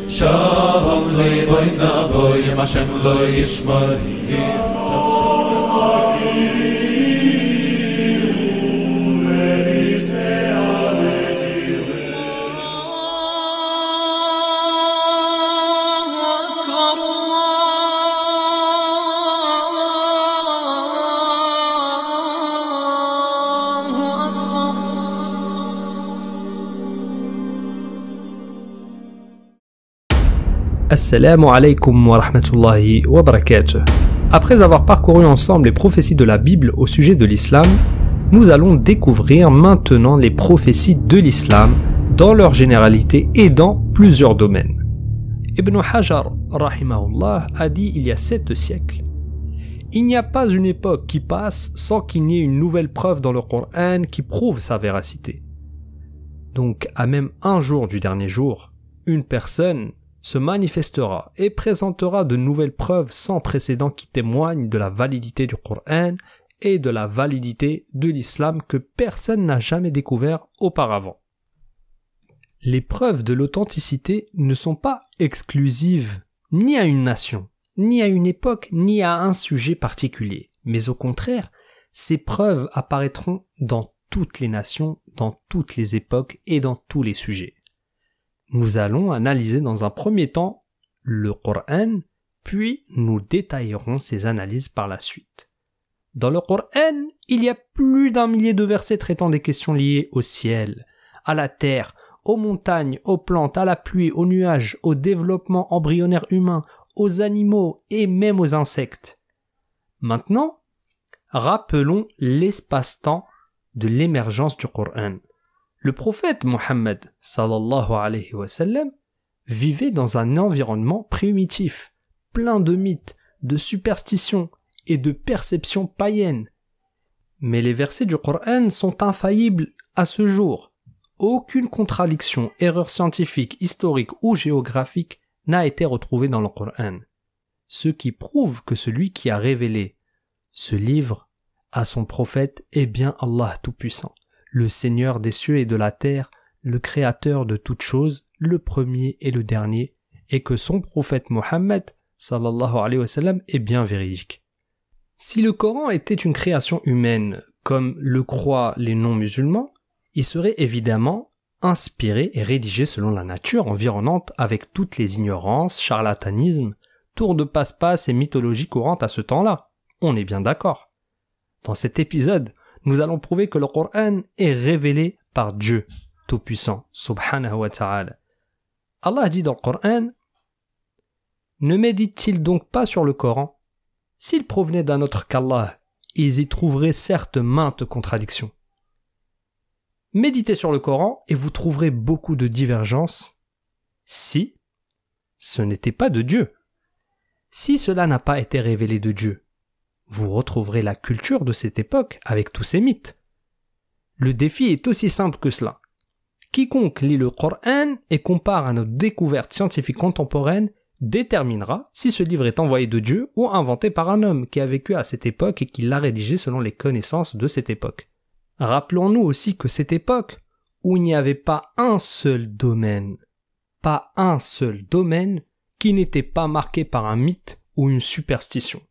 Shalom loy boy na boy, Hashem lo yishmari. Assalamu alaikum wa rahmatullahi wa barakatuh. Après avoir parcouru ensemble les prophéties de la Bible au sujet de l'islam, nous allons découvrir maintenant les prophéties de l'islam dans leur généralité et dans plusieurs domaines. Ibn Hajar rahimahullah a dit il y a 7 siècles: il n'y a pas une époque qui passe sans qu'il n'y ait une nouvelle preuve dans le Coran qui prouve sa véracité. Donc à même un jour du dernier jour, une personne se manifestera et présentera de nouvelles preuves sans précédent qui témoignent de la validité du Coran et de la validité de l'islam que personne n'a jamais découvert auparavant. Les preuves de l'authenticité ne sont pas exclusives ni à une nation, ni à une époque, ni à un sujet particulier, mais au contraire, ces preuves apparaîtront dans toutes les nations, dans toutes les époques et dans tous les sujets. Nous allons analyser dans un premier temps le Coran, puis nous détaillerons ces analyses par la suite. Dans le Coran, il y a plus d'1 millier de versets traitant des questions liées au ciel, à la terre, aux montagnes, aux plantes, à la pluie, aux nuages, au développement embryonnaire humain, aux animaux et même aux insectes. Maintenant, rappelons l'espace-temps de l'émergence du Coran. Le prophète Mohammed sallallahu alayhi wa sallam vivait dans un environnement primitif, plein de mythes, de superstitions et de perceptions païennes. Mais les versets du Coran sont infaillibles à ce jour. Aucune contradiction, erreur scientifique, historique ou géographique n'a été retrouvée dans le Coran. Ce qui prouve que celui qui a révélé ce livre à son prophète est bien Allah Tout-Puissant, le Seigneur des cieux et de la terre, le Créateur de toutes choses, le premier et le dernier, et que son prophète Mohammed sallallahu alayhi wa sallam est bien véridique. Si le Coran était une création humaine, comme le croient les non-musulmans, il serait évidemment inspiré et rédigé selon la nature environnante avec toutes les ignorances, charlatanismes, tours de passe-passe et mythologie courantes à ce temps-là. On est bien d'accord. Dans cet épisode, nous allons prouver que le Coran est révélé par Dieu Tout-Puissant, subhanahu wa ta'ala. Allah dit dans le Coran: ne médite-t-il donc pas sur le Coran? S'il provenait d'un autre qu'Allah, ils y trouveraient certes maintes contradictions. Méditez sur le Coran et vous trouverez beaucoup de divergences si ce n'était pas de Dieu. Si cela n'a pas été révélé de Dieu, vous retrouverez la culture de cette époque avec tous ces mythes. Le défi est aussi simple que cela. Quiconque lit le Coran et compare à nos découvertes scientifiques contemporaines déterminera si ce livre est envoyé de Dieu ou inventé par un homme qui a vécu à cette époque et qui l'a rédigé selon les connaissances de cette époque. Rappelons-nous aussi que cette époque, où il n'y avait pas un seul domaine qui n'était pas marqué par un mythe ou une superstition.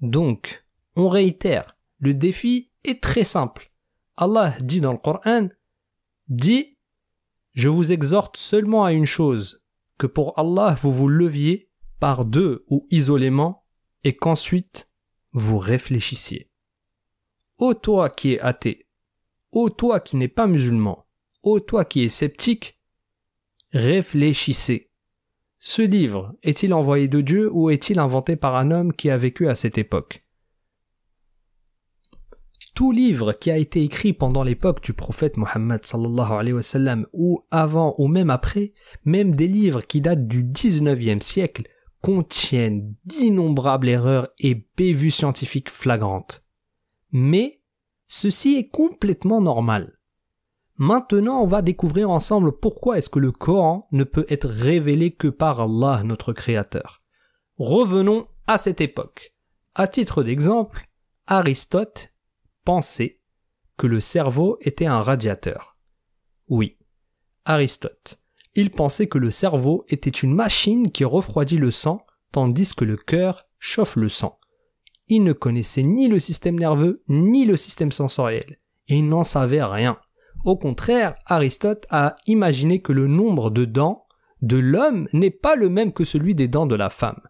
Donc, on réitère, le défi est très simple. Allah dit dans le Coran, dit: je vous exhorte seulement à une chose, que pour Allah vous vous leviez par deux ou isolément, et qu'ensuite vous réfléchissiez. Ô toi qui es athée, ô toi qui n'es pas musulman, ô toi qui es sceptique, réfléchissez. Ce livre est-il envoyé de Dieu ou est-il inventé par un homme qui a vécu à cette époque? Tout livre qui a été écrit pendant l'époque du prophète Mohammed sallallahu alayhi wa sallam, ou avant ou même après, même des livres qui datent du 19e siècle, contiennent d'innombrables erreurs et bévues scientifiques flagrantes. Mais ceci est complètement normal. Maintenant, on va découvrir ensemble pourquoi est-ce que le Coran ne peut être révélé que par Allah, notre Créateur. Revenons à cette époque. À titre d'exemple, Aristote pensait que le cerveau était un radiateur. Oui, Aristote, Ils pensaient que le cerveau était une machine qui refroidit le sang, tandis que le cœur chauffe le sang. Ils ne connaissaient ni le système nerveux, ni le système sensoriel. Et ils n'en savaient rien. Au contraire, Aristote a imaginé que le nombre de dents de l'homme n'est pas le même que celui des dents de la femme.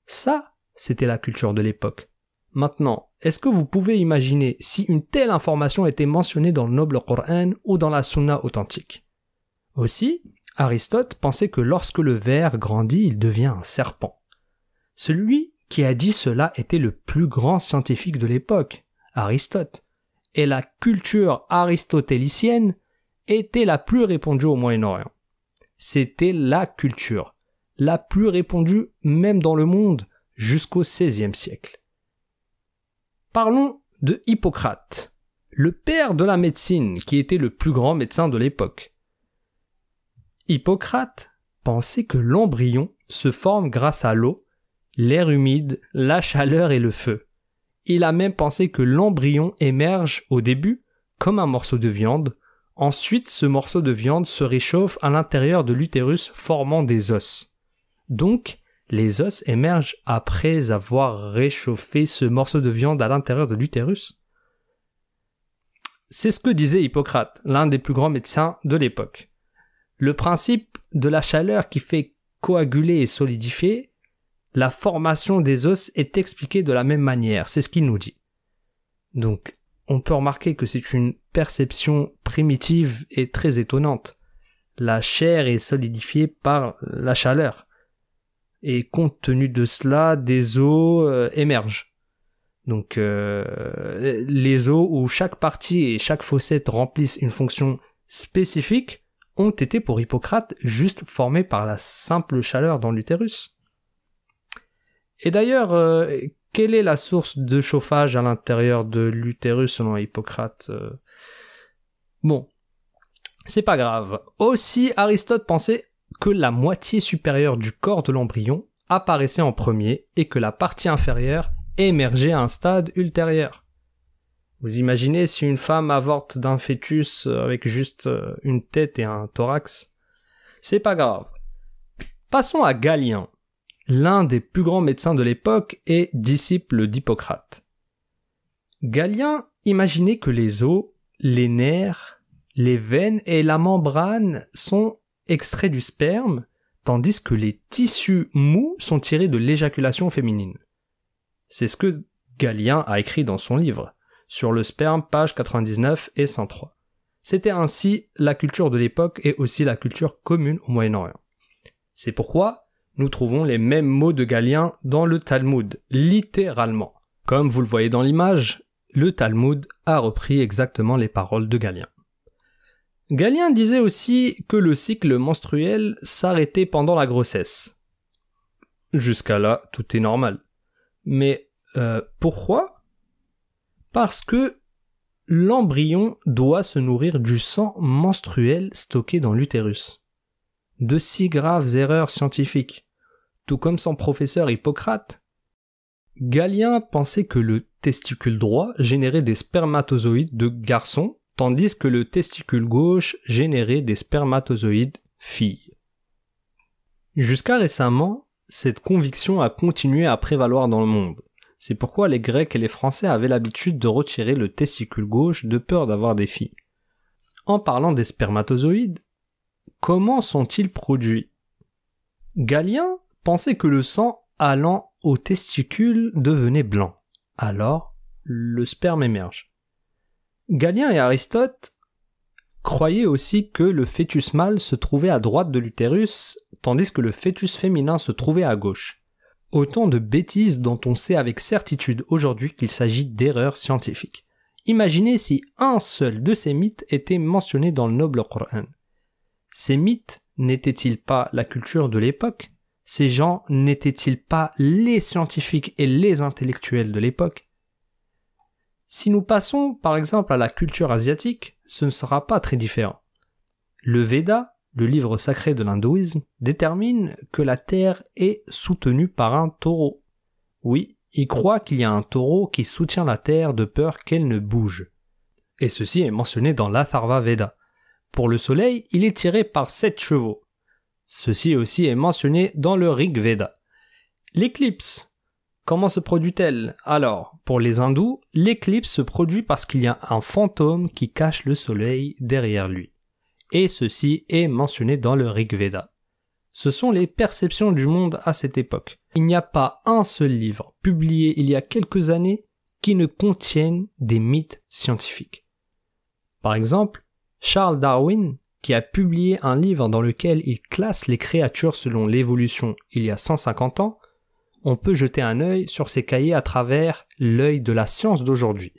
Ça, c'était la culture de l'époque. Maintenant, est-ce que vous pouvez imaginer si une telle information était mentionnée dans le noble Coran ou dans la Sunna authentique? Aussi, Aristote pensait que lorsque le ver grandit, il devient un serpent. Celui qui a dit cela était le plus grand scientifique de l'époque, Aristote. Et la culture aristotélicienne était la plus répandue au Moyen-Orient. C'était la culture la plus répandue même dans le monde jusqu'au XVIe siècle. Parlons de Hippocrate, le père de la médecine qui était le plus grand médecin de l'époque. Hippocrate pensait que l'embryon se forme grâce à l'eau, l'air humide, la chaleur et le feu. Il a même pensé que l'embryon émerge au début comme un morceau de viande. Ensuite, ce morceau de viande se réchauffe à l'intérieur de l'utérus formant des os. Donc, les os émergent après avoir réchauffé ce morceau de viande à l'intérieur de l'utérus. C'est ce que disait Hippocrate, l'un des plus grands médecins de l'époque. Le principe de la chaleur qui fait coaguler et solidifier, la formation des os est expliquée de la même manière, c'est ce qu'il nous dit. Donc, on peut remarquer que c'est une perception primitive et très étonnante. La chair est solidifiée par la chaleur. Et compte tenu de cela, des os émergent. Donc, les os où chaque partie et chaque fossette remplissent une fonction spécifique ont été pour Hippocrate juste formés par la simple chaleur dans l'utérus. Et d'ailleurs, quelle est la source de chauffage à l'intérieur de l'utérus selon Hippocrate? Bon, c'est pas grave. Aussi, Aristote pensait que la moitié supérieure du corps de l'embryon apparaissait en premier et que la partie inférieure émergeait à un stade ultérieur. Vous imaginez si une femme avorte d'un fœtus avec juste une tête et un thorax? C'est pas grave. Passons à Galien, l'un des plus grands médecins de l'époque et disciple d'Hippocrate. Galien imaginait que les os, les nerfs, les veines et la membrane sont extraits du sperme, tandis que les tissus mous sont tirés de l'éjaculation féminine. C'est ce que Galien a écrit dans son livre, sur le sperme, pages 99 et 103. C'était ainsi la culture de l'époque et aussi la culture commune au Moyen-Orient. C'est pourquoi nous trouvons les mêmes mots de Galien dans le Talmud, littéralement. Comme vous le voyez dans l'image, le Talmud a repris exactement les paroles de Galien. Galien disait aussi que le cycle menstruel s'arrêtait pendant la grossesse. Jusqu'à là, tout est normal. Mais pourquoi? Parce que l'embryon doit se nourrir du sang menstruel stocké dans l'utérus. De si graves erreurs scientifiques. Tout comme son professeur Hippocrate. Galien pensait que le testicule droit générait des spermatozoïdes de garçons, tandis que le testicule gauche générait des spermatozoïdes filles. Jusqu'à récemment, cette conviction a continué à prévaloir dans le monde. C'est pourquoi les Grecs et les Français avaient l'habitude de retirer le testicule gauche de peur d'avoir des filles. En parlant des spermatozoïdes, comment sont-ils produits? Galien pensait que le sang allant au testicule devenait blanc. Alors, le sperme émerge. Galien et Aristote croyaient aussi que le fœtus mâle se trouvait à droite de l'utérus, tandis que le fœtus féminin se trouvait à gauche. Autant de bêtises dont on sait avec certitude aujourd'hui qu'il s'agit d'erreurs scientifiques. Imaginez si un seul de ces mythes était mentionné dans le noble Coran. Ces mythes n'étaient-ils pas la culture de l'époque? Ces gens n'étaient-ils pas les scientifiques et les intellectuels de l'époque? Si nous passons par exemple à la culture asiatique, ce ne sera pas très différent. Le Veda, le livre sacré de l'hindouisme, détermine que la terre est soutenue par un taureau. Oui, il croit qu'il y a un taureau qui soutient la terre de peur qu'elle ne bouge. Et ceci est mentionné dans l'Atharva Veda. pour le soleil, il est tiré par 7 chevaux. Ceci aussi est mentionné dans le Rig Veda. L'éclipse, comment se produit-elle? Alors, pour les hindous, l'éclipse se produit parce qu'il y a un fantôme qui cache le soleil derrière lui. Et ceci est mentionné dans le Rig Veda. Ce sont les perceptions du monde à cette époque. Il n'y a pas un seul livre publié il y a quelques années qui ne contienne des mythes scientifiques. Par exemple, Charles Darwin, qui a publié un livre dans lequel il classe les créatures selon l'évolution il y a 150 ans, on peut jeter un œil sur ces cahiers à travers l'œil de la science d'aujourd'hui.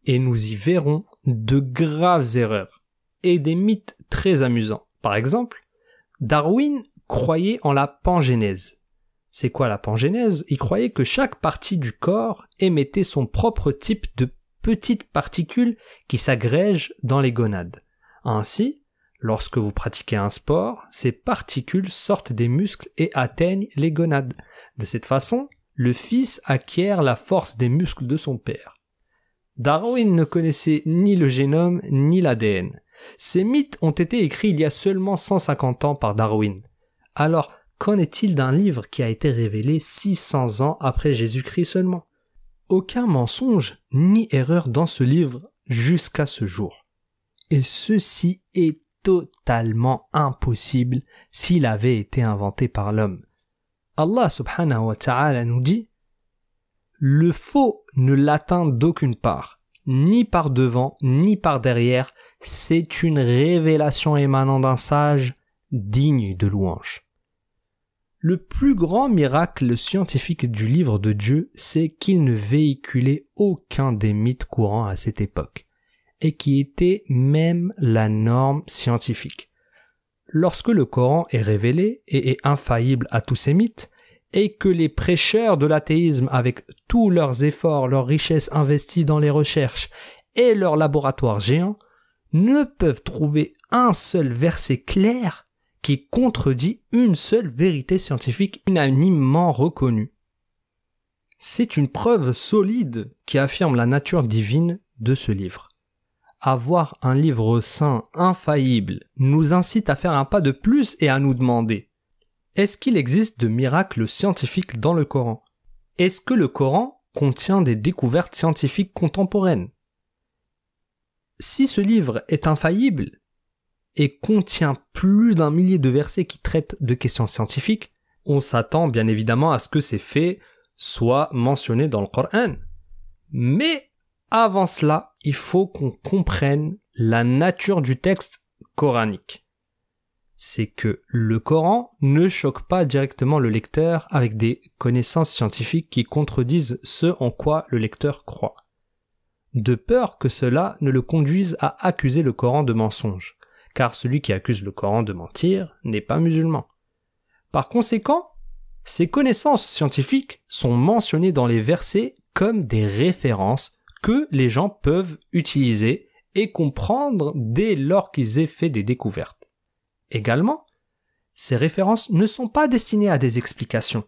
Et nous y verrons de graves erreurs et des mythes très amusants. Par exemple, Darwin croyait en la pangénèse. C'est quoi la pangénèse? Il croyait que chaque partie du corps émettait son propre type de petites particules qui s'agrègent dans les gonades. Ainsi, lorsque vous pratiquez un sport, ces particules sortent des muscles et atteignent les gonades. De cette façon, le fils acquiert la force des muscles de son père. Darwin ne connaissait ni le génome ni l'ADN. Ces mythes ont été écrits il y a seulement 150 ans par Darwin. Alors, qu'en est-il d'un livre qui a été révélé 600 ans après Jésus-Christ seulement? Aucun mensonge ni erreur dans ce livre jusqu'à ce jour. Et ceci est totalement impossible s'il avait été inventé par l'homme. Allah subhanahu wa ta'ala nous dit: le faux ne l'atteint d'aucune part, ni par devant, ni par derrière, c'est une révélation émanant d'un sage digne de louange. Le plus grand miracle scientifique du livre de Dieu, c'est qu'il ne véhiculait aucun des mythes courants à cette époque, et qui était même la norme scientifique. Lorsque le Coran est révélé et est infaillible à tous ces mythes, et que les prêcheurs de l'athéisme, avec tous leurs efforts, leurs richesses investies dans les recherches et leurs laboratoires géants, ne peuvent trouver un seul verset clair qui contredit une seule vérité scientifique unanimement reconnue. C'est une preuve solide qui affirme la nature divine de ce livre. Avoir un livre saint, infaillible, nous incite à faire un pas de plus et à nous demander: est-ce qu'il existe de miracles scientifiques dans le Coran? Est-ce que le Coran contient des découvertes scientifiques contemporaines? Si ce livre est infaillible et contient plus d'1 millier de versets qui traitent de questions scientifiques, on s'attend bien évidemment à ce que ces faits soient mentionnés dans le Coran. Mais avant cela, il faut qu'on comprenne la nature du texte coranique. C'est que le Coran ne choque pas directement le lecteur avec des connaissances scientifiques qui contredisent ce en quoi le lecteur croit, de peur que cela ne le conduise à accuser le Coran de mensonge, car celui qui accuse le Coran de mentir n'est pas musulman. Par conséquent, ces connaissances scientifiques sont mentionnées dans les versets comme des références que les gens peuvent utiliser et comprendre dès lors qu'ils aient fait des découvertes. Également, ces références ne sont pas destinées à des explications.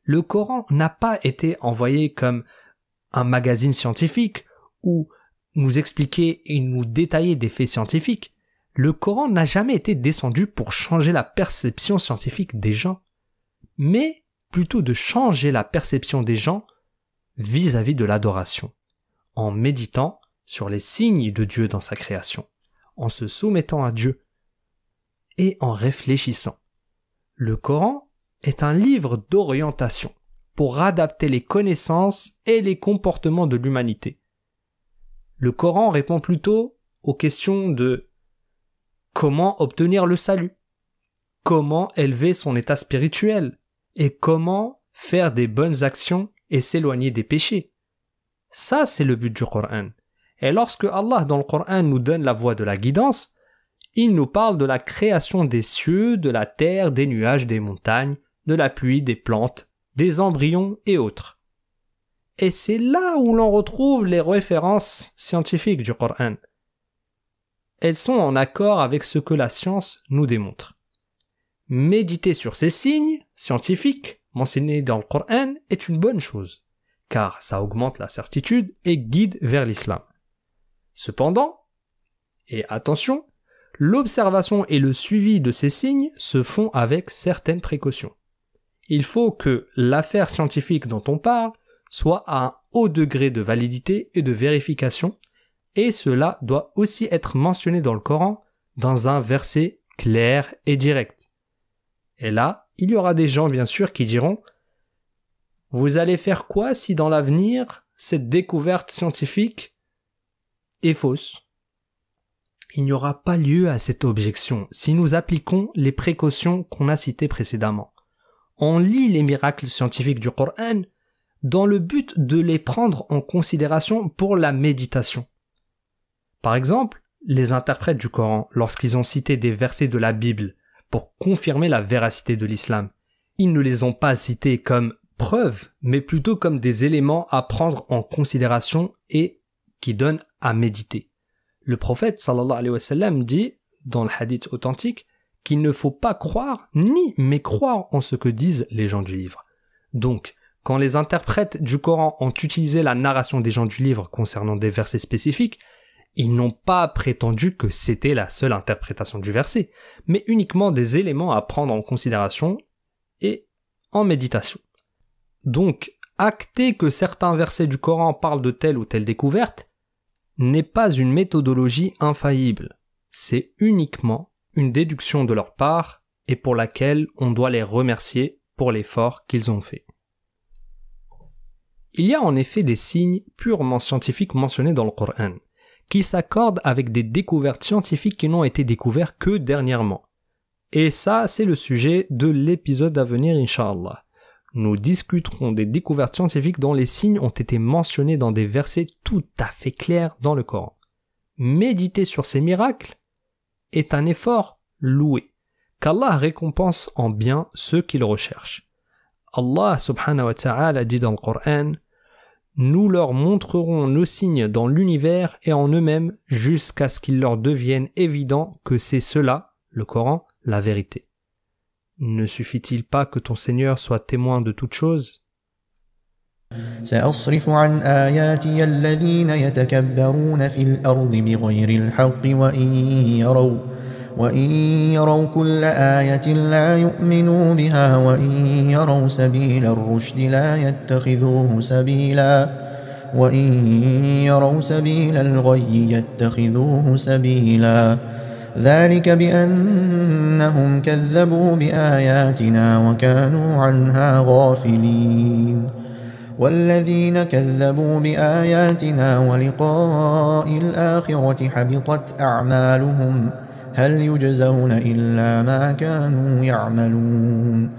Le Coran n'a pas été envoyé comme un magazine scientifique où nous expliquer et nous détailler des faits scientifiques. Le Coran n'a jamais été descendu pour changer la perception scientifique des gens, mais plutôt de changer la perception des gens vis-à-vis de l'adoration, en méditant sur les signes de Dieu dans sa création, en se soumettant à Dieu et en réfléchissant. Le Coran est un livre d'orientation pour adapter les connaissances et les comportements de l'humanité. Le Coran répond plutôt aux questions de comment obtenir le salut, comment élever son état spirituel et comment faire des bonnes actions et s'éloigner des péchés. Ça, c'est le but du Coran. Et lorsque Allah dans le Coran nous donne la voie de la guidance, il nous parle de la création des cieux, de la terre, des nuages, des montagnes, de la pluie, des plantes, des embryons et autres. Et c'est là où l'on retrouve les références scientifiques du Coran. Elles sont en accord avec ce que la science nous démontre. Méditer sur ces signes scientifiques mentionnés dans le Coran est une bonne chose, car ça augmente la certitude et guide vers l'islam. Cependant, et attention, l'observation et le suivi de ces signes se font avec certaines précautions. Il faut que l'affaire scientifique dont on parle soit à un haut degré de validité et de vérification, et cela doit aussi être mentionné dans le Coran dans un verset clair et direct. Et là, il y aura des gens bien sûr qui diront « Vous allez faire quoi si dans l'avenir, cette découverte scientifique est fausse ?» Il n'y aura pas lieu à cette objection si nous appliquons les précautions qu'on a citées précédemment. On lit les miracles scientifiques du Coran dans le but de les prendre en considération pour la méditation. Par exemple, les interprètes du Coran, lorsqu'ils ont cité des versets de la Bible pour confirmer la véracité de l'islam, ils ne les ont pas cités comme preuves, mais plutôt comme des éléments à prendre en considération et qui donnent à méditer. Le prophète sallallahu alayhi wa sallam dit, dans le hadith authentique, qu'il ne faut pas croire ni mécroire en ce que disent les gens du livre. Donc, quand les interprètes du Coran ont utilisé la narration des gens du livre concernant des versets spécifiques, ils n'ont pas prétendu que c'était la seule interprétation du verset, mais uniquement des éléments à prendre en considération et en méditation. Donc, acter que certains versets du Coran parlent de telle ou telle découverte n'est pas une méthodologie infaillible, c'est uniquement une déduction de leur part et pour laquelle on doit les remercier pour l'effort qu'ils ont fait. Il y a en effet des signes purement scientifiques mentionnés dans le Coran, qui s'accordent avec des découvertes scientifiques qui n'ont été découvertes que dernièrement. Et ça, c'est le sujet de l'épisode à venir, Inch'Allah. Nous discuterons des découvertes scientifiques dont les signes ont été mentionnés dans des versets tout à fait clairs dans le Coran. Méditer sur ces miracles est un effort loué, qu'Allah récompense en bien ceux qui le recherchent. Allah subhanahu wa ta'ala dit dans le Coran « Nous leur montrerons nos signes dans l'univers et en eux-mêmes jusqu'à ce qu'il leur devienne évident que c'est cela, le Coran, la vérité. » Ne suffit-il pas que ton Seigneur soit témoin de toutes choses? سأصرف عن آياتي الذين يتكبرون في الأرض بغير الحق وإن يروا كل آية لا يؤمنوا بها وإن يروا سبيل الرشد لا يتخذوه سبيلا وإن يروا سبيل الغي يتخذوه سبيلا ذلك بأنهم كذبوا بآياتنا وكانوا عنها غافلين والذين كذبوا بآياتنا ولقاء الآخرة حبطت أعمالهم هل يجزون إلا ما كانوا يعملون